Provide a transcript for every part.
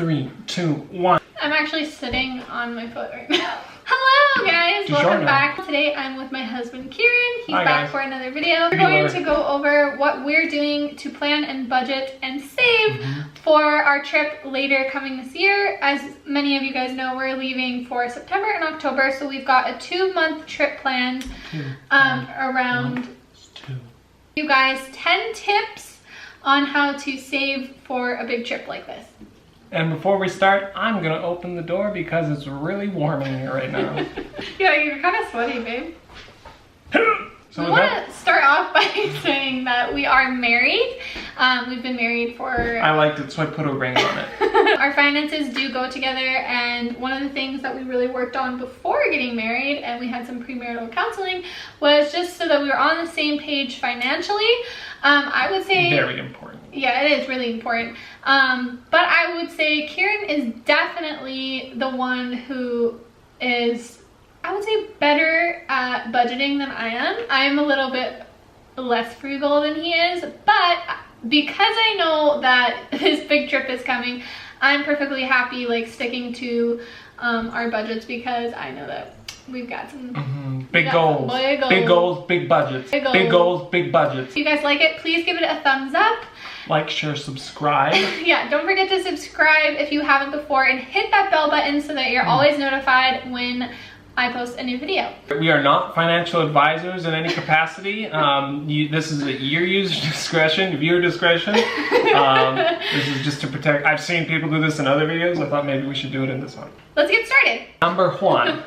3, 2, 1. I'm actually sitting on my foot right now. Hello guys, welcome back. Today I'm with my husband Kieran. He's back for another video. We're going to go over what we're doing to plan and budget and save for our trip later coming this year. As many of you guys know, we're leaving for September and October, so we've got a 2-month trip planned around you guys 10 tips on how to save for a big trip like this. And before we start, I'm gonna open the door because it's really warm in here right now. Yeah, you're kind of sweaty, babe. So we want to start off by saying that we are married. We've been married for... I liked it, so I put a ring on it. Our finances do go together, and one of the things that we really worked on before getting married, and we had some premarital counseling, was just so that we were on the same page financially. I would say... Very important. Yeah, it is really important. But I would say Kieran is definitely the one who is, I would say, better at budgeting than I am. I am a little bit less frugal than he is, but because I know that his big trip is coming, I'm perfectly happy like sticking to our budgets because I know that we've got some big goals, big budgets, big goals, big budgets. If you guys like it, please give it a thumbs up. Like, share, subscribe. Yeah, don't forget to subscribe if you haven't before, and hit that bell button so that you're always notified when I post a new video. We are not financial advisors in any capacity. This is at your user discretion, viewer discretion. This is just to protect. I've seen people do this in other videos. I thought maybe we should do it in this one. Let's get started. Number 1.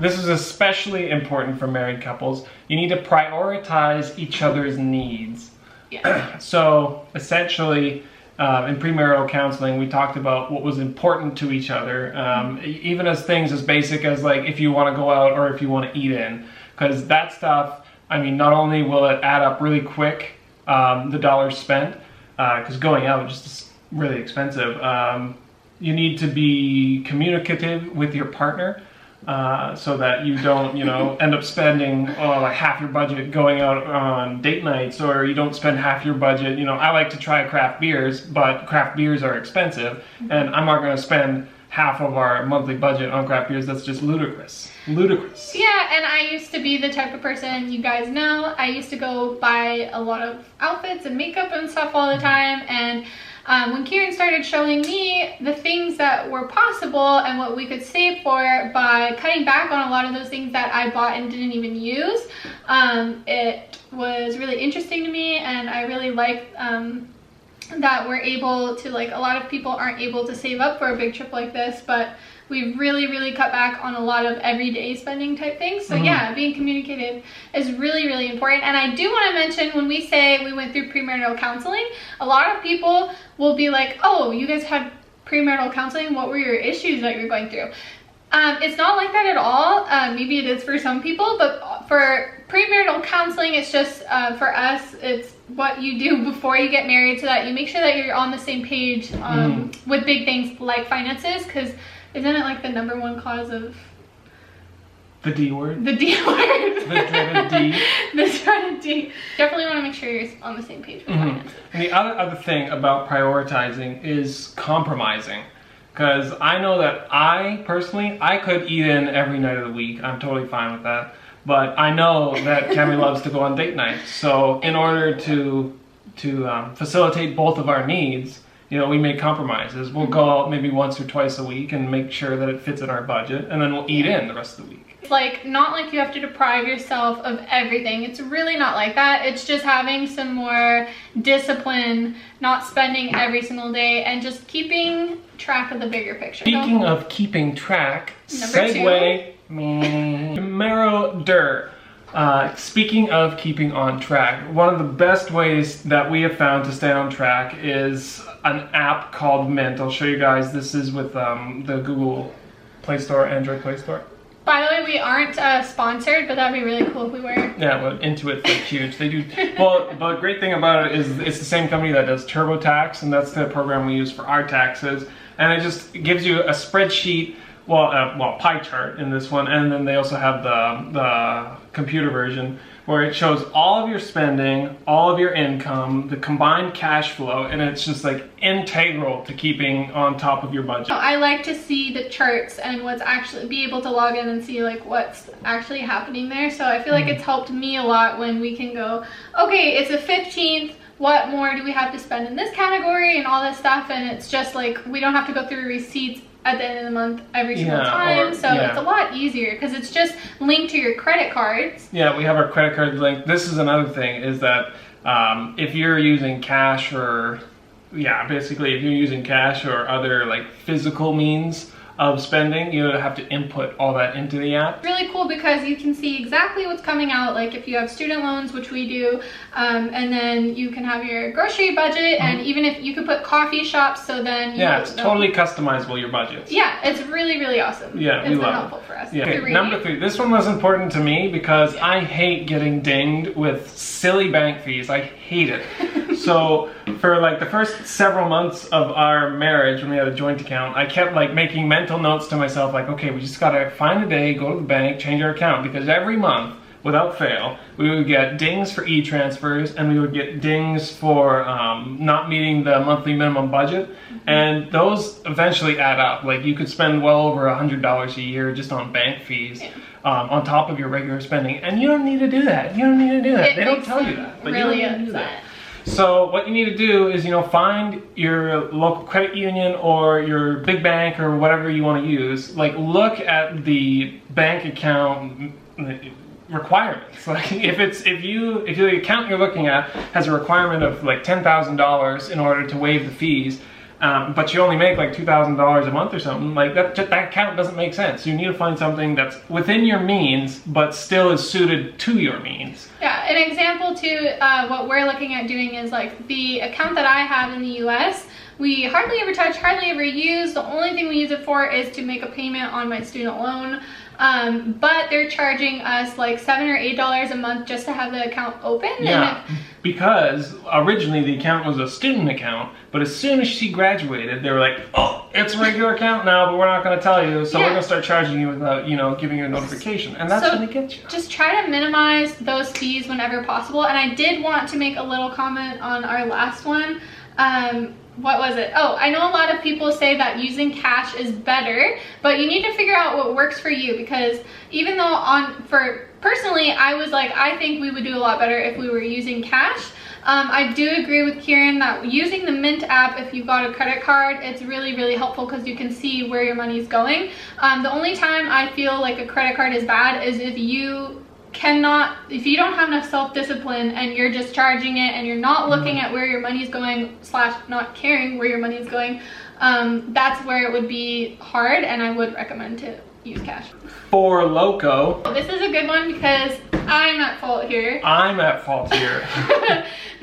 This is especially important for married couples. You need to prioritize each other's needs. Yeah. So essentially, in premarital counseling, we talked about what was important to each other, even as things as basic as like if you want to go out or if you want to eat in, because that stuff, I mean, not only will it add up really quick, the dollars spent, because going out is just really expensive. You need to be communicative with your partner. So that you don't, end up spending like half your budget going out on date nights, or you don't spend half your budget. I like to try craft beers, but craft beers are expensive, and I'm not going to spend half of our monthly budget on craft beers. That's just ludicrous. Ludicrous. Yeah, and I used to be the type of person, you guys know, I used to go buy a lot of outfits and makeup and stuff all the time, and when Kieran started showing me the things that were possible and what we could save for by cutting back on a lot of those things that I bought and didn't even use, it was really interesting to me, and I really like that we're able to, like, a lot of people aren't able to save up for a big trip like this, but we really cut back on a lot of everyday spending type things. So yeah, being communicative is really important. And I do want to mention, when we say we went through premarital counseling, a lot of people will be like, oh, you guys had premarital counseling, what were your issues that you're going through? It's not like that at all. Maybe it is for some people, but for premarital counseling, it's just for us, it's what you do before you get married so that you make sure that you're on the same page with big things like finances, because isn't it like the #1 cause of... The D word? The D word. The dreaded D. The dreaded D. Definitely want to make sure you're on the same page with finances. And the other thing about prioritizing is compromising. Because I know that I could eat in every night of the week. I'm totally fine with that. But I know that Cami loves to go on date nights. So in order to facilitate both of our needs, we make compromises. We'll go out maybe once or twice a week and make sure that it fits in our budget, and then we'll eat in the rest of the week. It's like, not like you have to deprive yourself of everything. It's really not like that. It's just having some more discipline, not spending every single day, and just keeping track of the bigger picture. Speaking of keeping track, segue, speaking of keeping on track, one of the best ways that we have found to stay on track is an app called Mint. I'll show you guys. This is with the Google Play Store, Android Play Store. By the way, we aren't sponsored, but that'd be really cool if we were. Yeah, well, Intuit's like huge. They do. Well, the great thing about it is it's the same company that does TurboTax, and that's the program we use for our taxes. And it just gives you a spreadsheet, pie chart in this one, and then they also have the computer version where it shows all of your spending, all of your income, the combined cash flow, and it's just like integral to keeping on top of your budget. I like to see the charts and what's actually, be able to log in and see like what's actually happening there. So I feel like it's helped me a lot when we can go, okay, it's the 15th, what more do we have to spend in this category and all this stuff, and it's just like we don't have to go through receipts at the end of the month every single time. It's a lot easier because it's just linked to your credit cards. Yeah, we have our credit card linked. This is another thing, is that if you're using cash or basically if you're using cash or other like physical means of spending, you have to input all that into the app. Really cool because you can see exactly what's coming out, like if you have student loans, which we do, and then you can have your grocery budget, and even if you could put coffee shops, so then it's totally customizable, your budget. Yeah, it's really, really awesome. Yeah, it's been helpful for us. Yeah. Okay, number 3. This one was important to me because I hate getting dinged with silly bank fees. I hate it. So for like the first several months of our marriage, when we had a joint account, I kept like making mental notes to myself like, okay, we just gotta find a day, go to the bank, change our account, because every month, without fail, we would get dings for e-transfers, and we would get dings for not meeting the monthly minimum budget, and those eventually add up. Like you could spend well over $100 a year just on bank fees. On top of your regular spending, and you don't need to do that. You don't need to do that. They don't tell you that, but really you don't need to do that. So what you need to do is, find your local credit union or your big bank or whatever you want to use. Like, look at the bank account requirements. Like, if the account you're looking at has a requirement of like $10,000 in order to waive the fees, but you only make like $2,000 a month or something, like that account doesn't make sense. You need to find something that's within your means, but still is suited to your means. Yeah, an example too, what we're looking at doing is like the account that I have in the US, we hardly ever touch, hardly ever use. The only thing we use it for is to make a payment on my student loan. But they're charging us like $7 or $8 a month just to have the account open. Yeah, because originally the account was a student account, but as soon as she graduated, they were like, oh, it's a regular account now, but we're not going to tell you, so we're going to start charging you without, giving you a notification. And that's when they get you. Just try to minimize those fees whenever possible. And I did want to make a little comment on our last one. What was it? Oh, I know a lot of people say that using cash is better, but you need to figure out what works for you, because even though personally, I was like, I think we would do a lot better if we were using cash. I do agree with Kieran that using the Mint app, if you've got a credit card, it's really, really helpful because you can see where your money's going. The only time I feel like a credit card is bad is if you don't have enough self-discipline and you're just charging it and you're not looking at where your money's going / not caring where your money's going. That's where it would be hard, and I would recommend to use cash. For Loco, this is a good one because I'm at fault here.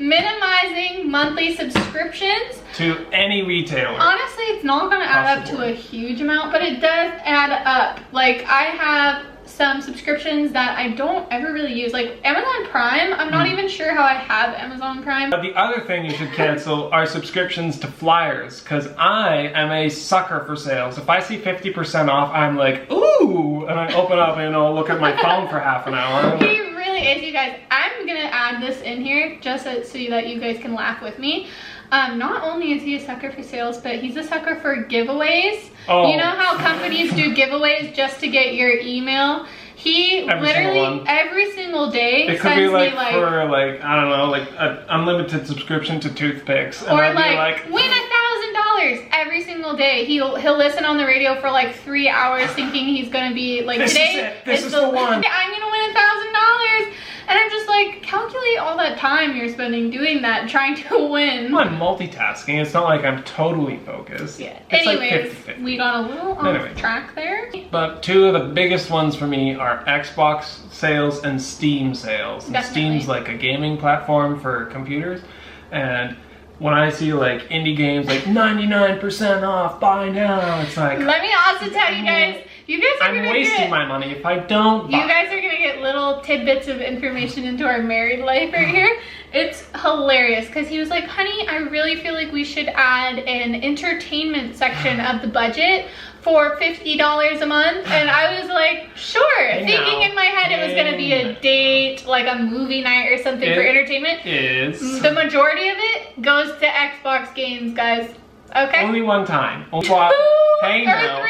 Minimizing monthly subscriptions to any retailer. Honestly, it's not going to add up to a huge amount, but it does add up. Like, I have some subscriptions that I don't ever really use, like Amazon Prime. I'm not even sure how I have Amazon Prime. But the other thing you should cancel are subscriptions to flyers, because I am a sucker for sales. If I see 50% off, I'm like, ooh, and I open up and look at my phone for half an hour. He really is, you guys. I'm gonna add this in here just so that you guys can laugh with me. Not only is he a sucker for sales, but he's a sucker for giveaways. Oh. You know how companies do giveaways just to get your email? He literally every single day it could be like for like, I don't know, like an unlimited subscription to toothpicks, and or I'd be like win $1,000 every single day. He'll listen on the radio for like 3 hours thinking he's gonna be like, this today is it. This is the one. I'm gonna win $1,000. And I'm just like, calculate all that time you're spending doing that, trying to win. I'm multitasking. It's not like I'm totally focused. Yeah. It's anyways, like 50-50. We got a little off track there. But two of the biggest ones for me are Xbox sales and Steam sales. And Steam's like a gaming platform for computers. And when I see like indie games like 99% off, buy now, it's like... Let me also tell you guys, You guys are I'm wasting my money if I don't buy. You guys are gonna get little tidbits of information into our married life right here. It's hilarious because he was like, honey, I really feel like we should add an entertainment section of the budget for $50 a month. And I was like, sure. Thinking in my head it was gonna be a date, like a movie night or something for entertainment. The majority of it goes to Xbox games, guys. Okay? Only one time. Hey now.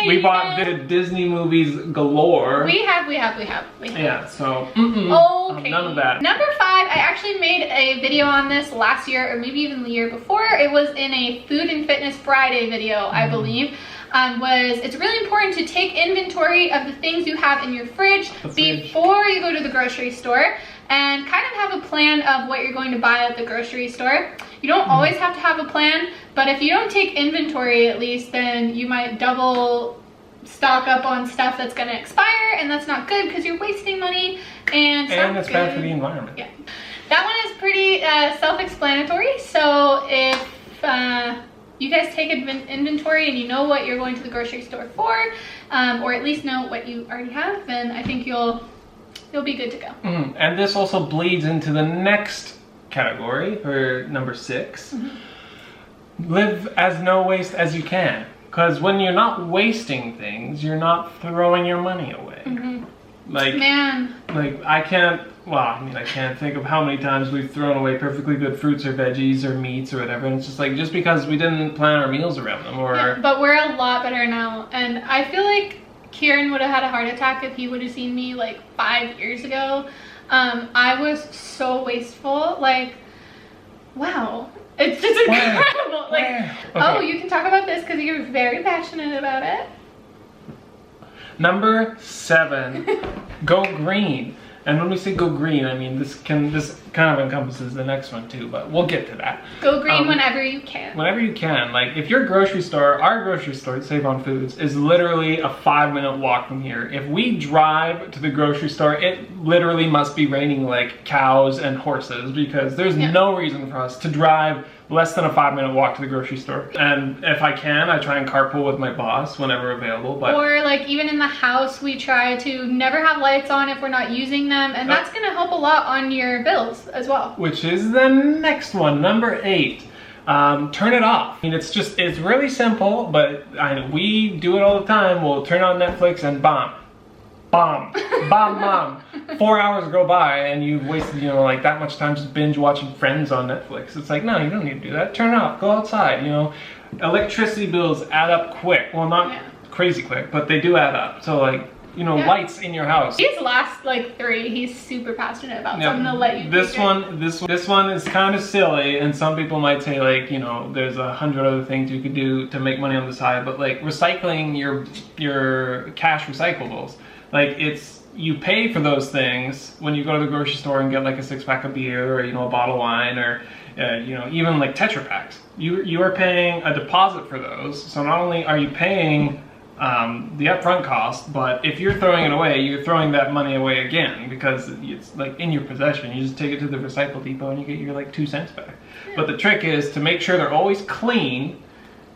We bought the Disney movies galore. We have. Yeah, so okay. none of that. Number 5, I actually made a video on this last year or maybe even the year before. It was in a Food and Fitness Friday video, I believe. It's really important to take inventory of the things you have in your fridge before you go to the grocery store and kind of have a plan of what you're going to buy at the grocery store. You don't always have to have a plan, but if you don't take inventory at least, then you might double stock up on stuff that's going to expire, and that's not good because you're wasting money and it's bad for the environment. Yeah, that one is pretty self-explanatory. So if you guys take inventory and you know what you're going to the grocery store for, or at least know what you already have, then I think you'll be good to go. And this also bleeds into the next category for number 6. Live as no waste as you can. Because when you're not wasting things, you're not throwing your money away. Like I can't think of how many times we've thrown away perfectly good fruits or veggies or meats or whatever, and it's just like, just because we didn't plan our meals around them, or but we're a lot better now. And I feel like Kieran would have had a heart attack if he would have seen me like 5 years ago. I was so wasteful, like, wow, it's just incredible. Oh, you can talk about this because you're very passionate about it. Number 7, go green. And when we say go green, I mean this kind of encompasses the next one too, but we'll get to that. Go green whenever you can. Whenever you can. Like if your grocery store, our grocery store, Save on Foods, is literally a 5-minute walk from here. If we drive to the grocery store, it literally must be raining like cows and horses, because there's no reason for us to drive less than a 5-minute walk to the grocery store. And if I can, I try and carpool with my boss whenever available. But or like even in the house, we try to never have lights on if we're not using them, and that's going to help a lot on your bills as well. Which is the next one, number 8. Turn it off. I mean, it's really simple, but we do it all the time. We'll turn on Netflix and bomb. 4 hours go by and you've wasted, like that much time just binge watching Friends on Netflix. It's like, no, you don't need to do that. Turn it off, go outside, Electricity bills add up quick. Well, not crazy quick, but they do add up. So like, lights in your house. These last like 3, he's super passionate about, so I'm gonna let you this one is kind of silly, and some people might say like, there's 100 other things you could do to make money on the side, but like recycling your cash recyclables. Like you pay for those things when you go to the grocery store and get like a 6-pack of beer, or a bottle of wine, or even like Tetra Packs. You are paying a deposit for those. So not only are you paying the upfront cost, but if you're throwing it away, you're throwing that money away again, because it's like in your possession. You just take it to the recycle depot and you get your like 2 cents back. But the trick is to make sure they're always clean,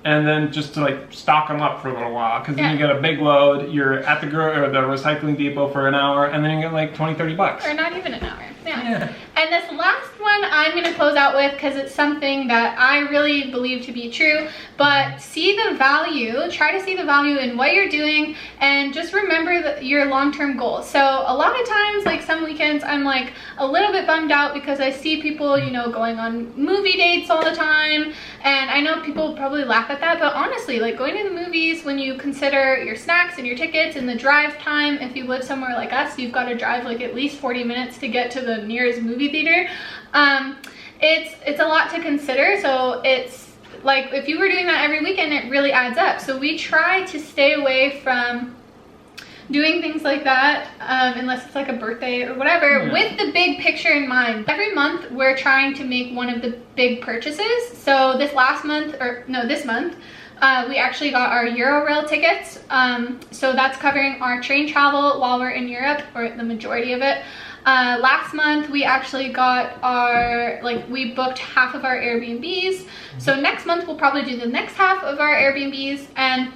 and then just to like stock them up for a little while, because then you get a big load. You're at the recycling depot for an hour, and then you get like 20-30 bucks. Or not even an hour. And this last one I'm going to close out with, because it's something that I really believe to be true, but see the value, try to see the value in what you're doing, and just remember your long-term goals. So a lot of times, like some weekends, I'm like a little bit bummed out because I see people, going on movie dates all the time, and I know people probably laugh at that, but honestly, like going to the movies, when you consider your snacks and your tickets and the drive time, if you live somewhere like us, you've got to drive like at least 40 minutes to get to the nearest movie theater. It's a lot to consider. So it's like if you were doing that every weekend, it really adds up. So we try to stay away from doing things like that, unless it's like a birthday or whatever, with the big picture in mind. Every month we're trying to make one of the big purchases. So this month we actually got our Eurorail tickets. So that's covering our train travel while we're in Europe, or the majority of it. Last month we actually got our, we booked half of our Airbnbs. So next month we'll probably do the next half of our Airbnbs, and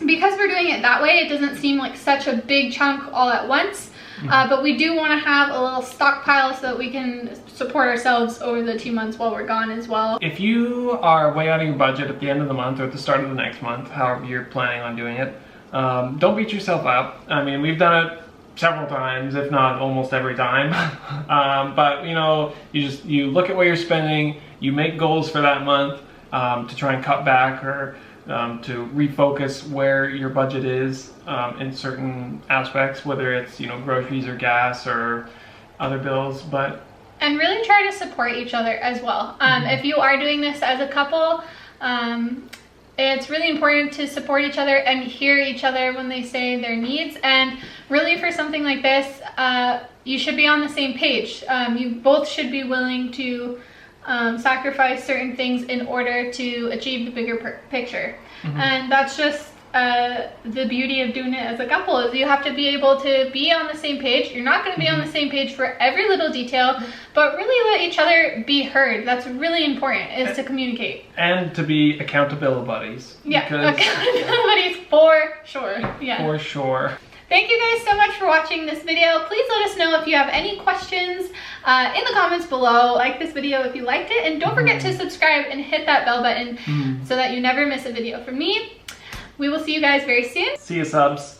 because we're doing it that way, it doesn't seem like such a big chunk all at once. But we do want to have a little stockpile so that we can support ourselves over the 2 months while we're gone as well. If you are way out of your budget at the end of the month or at the start of the next month, however you're planning on doing it, don't beat yourself up. I mean, we've done it several times, if not almost every time. But you know, you look at what you're spending, you make goals for that month to try and cut back or to refocus where your budget is in certain aspects, whether it's, you know, groceries or gas or other bills, and really try to support each other as well. If you are doing this as a couple, it's really important to support each other and hear each other when they say their needs. And really, for something like this, you should be on the same page. You both should be willing to sacrifice certain things in order to achieve the bigger picture. And that's just the beauty of doing it as a couple, is you have to be able to be on the same page. You're not going to be on the same page for every little detail, but really let each other be heard. That's really important, is to communicate. And to be accountability buddies. Yeah, accountability buddies for sure. Yeah. For sure. Thank you guys so much for watching this video. Please let us know if you have any questions in the comments below. Like this video if you liked it, and don't forget to subscribe and hit that bell button so that you never miss a video from me. We will see you guys very soon. See you, subs.